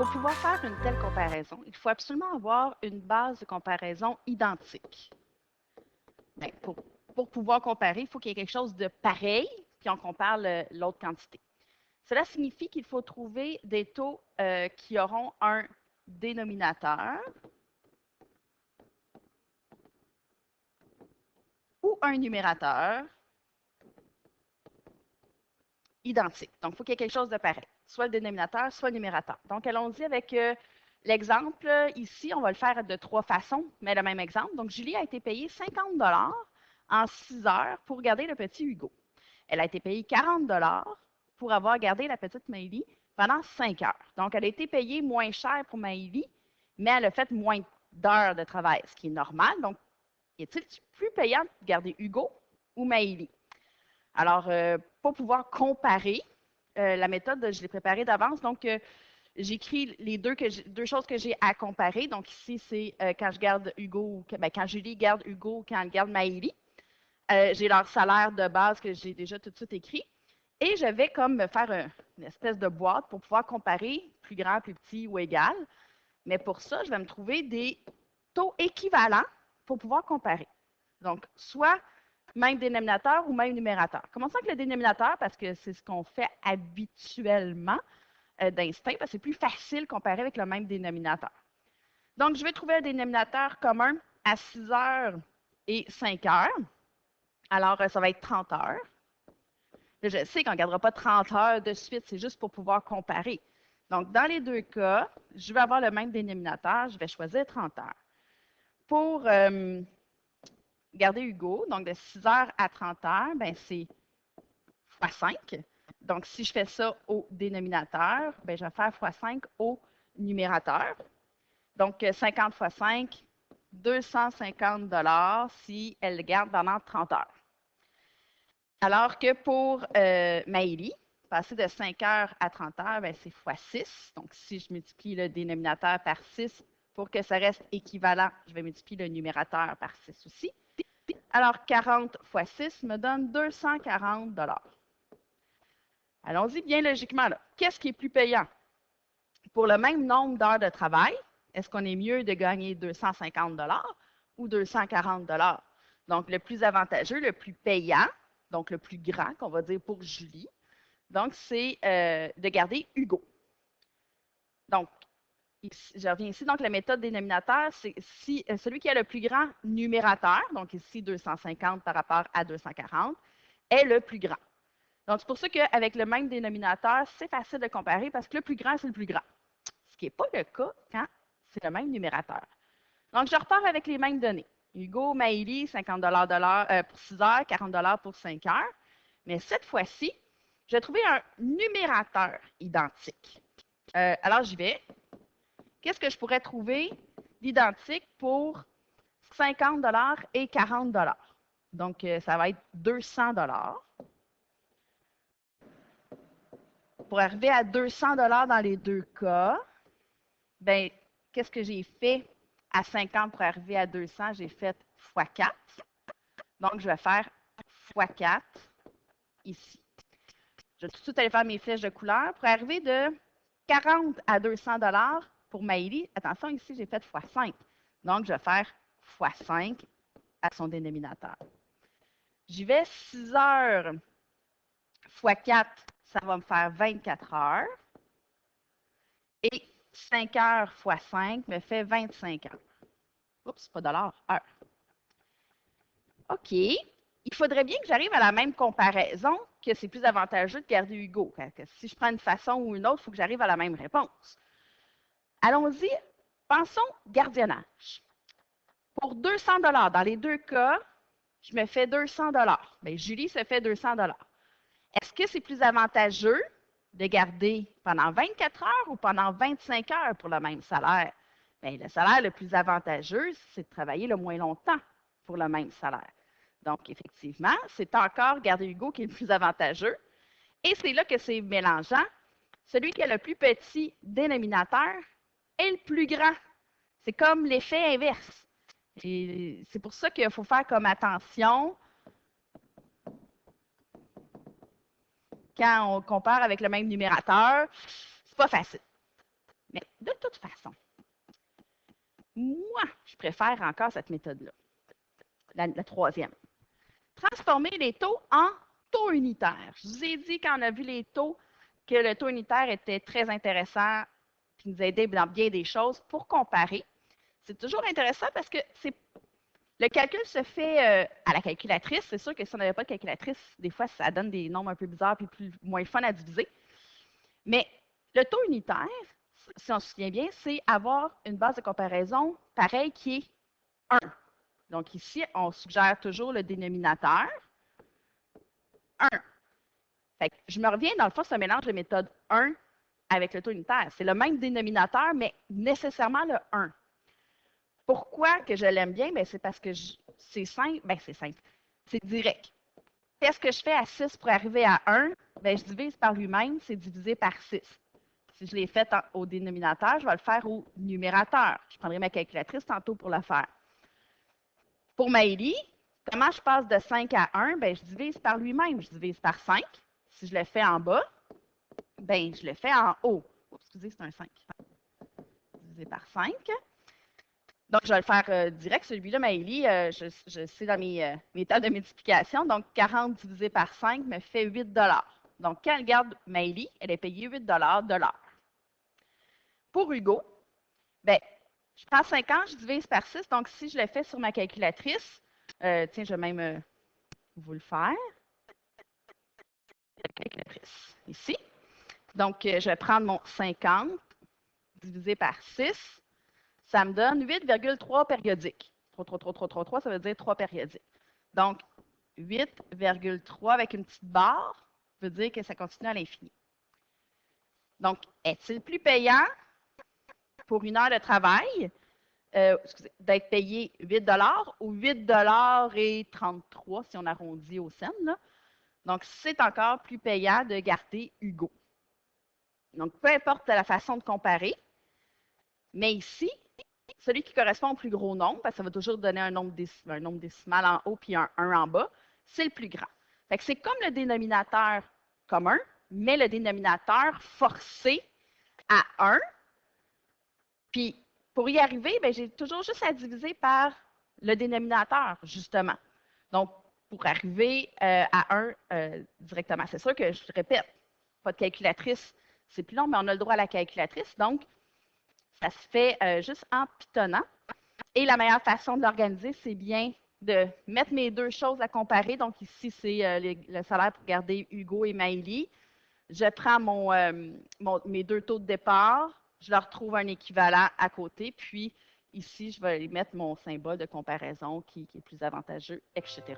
pour pouvoir faire une telle comparaison, il faut absolument avoir une base de comparaison identique. Bien, pour pouvoir comparer, il faut qu'il y ait quelque chose de pareil, puis on compare l'autre quantité. Cela signifie qu'il faut trouver des taux qui auront un dénominateur ou un numérateur identique. Donc, il faut qu'il y ait quelque chose de pareil, soit le dénominateur, soit le numérateur. Donc, allons-y avec l'exemple. Ici, on va le faire de 3 façons, mais le même exemple. Donc, Julie a été payée 50 en 6 heures pour garder le petit Hugo. Elle a été payée 40 pour avoir gardé la petite Maëlie pendant 5 heures. Donc, elle a été payée moins cher pour Maëlie, mais elle a fait moins d'heures de travail, ce qui est normal. Donc, est-il plus payant de garder Hugo ou Maëlie? Alors, pour pouvoir comparer, la méthode, je l'ai préparée d'avance. Donc, j'écris les deux choses que j'ai à comparer. Donc, ici, c'est quand je garde Hugo, quand Julie garde Hugo, quand elle garde Maëlie. J'ai leur salaire de base que j'ai déjà tout de suite écrit. Et je vais comme me faire une espèce de boîte pour pouvoir comparer plus grand, plus petit ou égal. Mais pour ça, je vais me trouver des taux équivalents pour pouvoir comparer. Donc, soit même dénominateur ou même numérateur. Commençons avec le dénominateur parce que c'est ce qu'on fait habituellement d'instinct, parce que c'est plus facile comparer avec le même dénominateur. Donc, je vais trouver un dénominateur commun à 6 heures et 5 heures. Alors, ça va être 30 heures. Là, je sais qu'on ne gardera pas 30 heures de suite, c'est juste pour pouvoir comparer. Donc, dans les deux cas, je vais avoir le même dénominateur, je vais choisir 30 heures. Pour garder Hugo, donc de 6 heures à 30 heures, ben c'est fois 5. Donc, si je fais ça au dénominateur, ben je vais faire fois 5 au numérateur. Donc, 50 fois 5, 250 si elle le garde pendant 30 heures. Alors que pour Maëlie, passer de 5 heures à 30 heures, ben, c'est fois 6. Donc, si je multiplie le dénominateur par 6 pour que ça reste équivalent, je vais multiplier le numérateur par 6 aussi. Alors, 40 fois 6 me donne 240 Allons-y bien logiquement. Qu'est-ce qui est plus payant? Pour le même nombre d'heures de travail, est-ce qu'on est mieux de gagner 250 ou 240 Donc, le plus avantageux, le plus payant, donc le plus grand, qu'on va dire pour Julie, donc c'est de garder Hugo. Donc, je reviens ici. Donc, la méthode dénominateur, c'est si, celui qui a le plus grand numérateur, donc ici 250 par rapport à 240, est le plus grand. Donc, c'est pour ça qu'avec le même dénominateur, c'est facile de comparer parce que le plus grand, c'est le plus grand. Ce qui n'est pas le cas quand c'est le même numérateur. Donc, je repars avec les mêmes données. Hugo, Maëlie, 50 pour 6 heures, 40 pour 5 heures. Mais cette fois-ci, je vais trouver un numérateur identique. Alors, j'y vais. Qu'est-ce que je pourrais trouver d'identique pour 50 et 40 Donc, ça va être 200 Pour arriver à 200 dans les deux cas, ben, qu'est-ce que j'ai fait à 50 pour arriver à 200? J'ai fait x4. Donc, je vais faire x4 ici. Je vais tout de suite aller faire mes flèches de couleur. Pour arriver de 40 à 200 pour Maëlie, attention, ici, j'ai fait x5. Donc, je vais faire x5 à son dénominateur. J'y vais 6 heures x4, ça va me faire 24 heures. Et 5 heures x 5 me fait 25 heures. Oups, pas dollar, heure. OK. Il faudrait bien que j'arrive à la même comparaison que c'est plus avantageux de garder Hugo. Que si je prends une façon ou une autre, il faut que j'arrive à la même réponse. Allons-y. Pensons gardiennage. Pour 200 dans les deux cas, je me fais 200 Bien, Julie se fait 200 Est-ce que c'est plus avantageux de garder pendant 24 heures ou pendant 25 heures pour le même salaire? Bien, le salaire le plus avantageux, c'est de travailler le moins longtemps pour le même salaire. Donc, effectivement, c'est encore garder Hugo qui est le plus avantageux. Et c'est là que c'est mélangeant. Celui qui a le plus petit dénominateur est le plus grand. C'est comme l'effet inverse. Et c'est pour ça qu'il faut faire comme attention quand on compare avec le même numérateur. C'est pas facile. Mais préfère encore cette méthode-là. La troisième. Transformer les taux en taux unitaires. Je vous ai dit quand on a vu les taux que le taux unitaire était très intéressant et nous aidait dans bien des choses pour comparer. C'est toujours intéressant parce que le calcul se fait à la calculatrice. C'est sûr que si on n'avait pas de calculatrice, des fois, ça donne des nombres un peu bizarres et moins fun à diviser. Mais le taux unitaire, si on se souvient bien, c'est avoir une base de comparaison pareille qui est 1. Donc ici, on suggère toujours le dénominateur 1. Fait que je me reviens, dans le fond, c'est un mélange de méthode 1 avec le taux unitaire. C'est le même dénominateur, mais nécessairement le 1. Pourquoi que je l'aime bien? C'est parce que c'est simple. C'est simple. C'est direct. Qu'est-ce que je fais à 6 pour arriver à 1? Je divise par lui-même, c'est divisé par 6. Si je l'ai fait au dénominateur, je vais le faire au numérateur. Je prendrai ma calculatrice tantôt pour le faire. Pour Maëlie, comment je passe de 5 à 1? Je divise par lui-même. Je divise par 5. Si je le fais en bas, je le fais en haut. Excusez, c'est un 5. Divisé par 5. Donc, je vais le faire direct. Celui-là, Maëlie, je sais dans mes tables de multiplication. Donc, 40 divisé par 5 me fait 8 $. Donc, quand elle garde Maëlie, elle est payée 8 $ de l'heure. Pour Hugo, je prends 50, je divise par 6. Donc, si je le fais sur ma calculatrice, tiens, je vais même vous le faire. La calculatrice, ici. Donc, je vais prendre mon 50 divisé par 6. Ça me donne 8,3 périodiques. 3, ça veut dire 3 périodiques. Donc, 8,3 avec une petite barre veut dire que ça continue à l'infini. Donc, est-il plus payant pour une heure de travail d'être payé 8 $ ou 8 $ et 33 si on arrondit au cent? Donc, c'est encore plus payant de garder Hugo. Donc, peu importe la façon de comparer, mais ici, celui qui correspond au plus gros nombre, parce que ça va toujours donner un nombre décimal en haut puis un 1 en bas, c'est le plus grand. C'est comme le dénominateur commun, mais le dénominateur forcé à 1. Puis, pour y arriver, j'ai toujours juste à diviser par le dénominateur, justement. Donc, pour arriver à 1 directement. C'est sûr que, je répète, pas de calculatrice, c'est plus long, mais on a le droit à la calculatrice. Donc, ça se fait juste en pitonnant. Et la meilleure façon de l'organiser, c'est bien de mettre mes deux choses à comparer. Donc, ici, c'est le salaire pour garder Hugo et Maëlie. Je prends mes deux taux de départ, je leur trouve un équivalent à côté, puis ici, je vais mettre mon symbole de comparaison qui est plus avantageux, etc.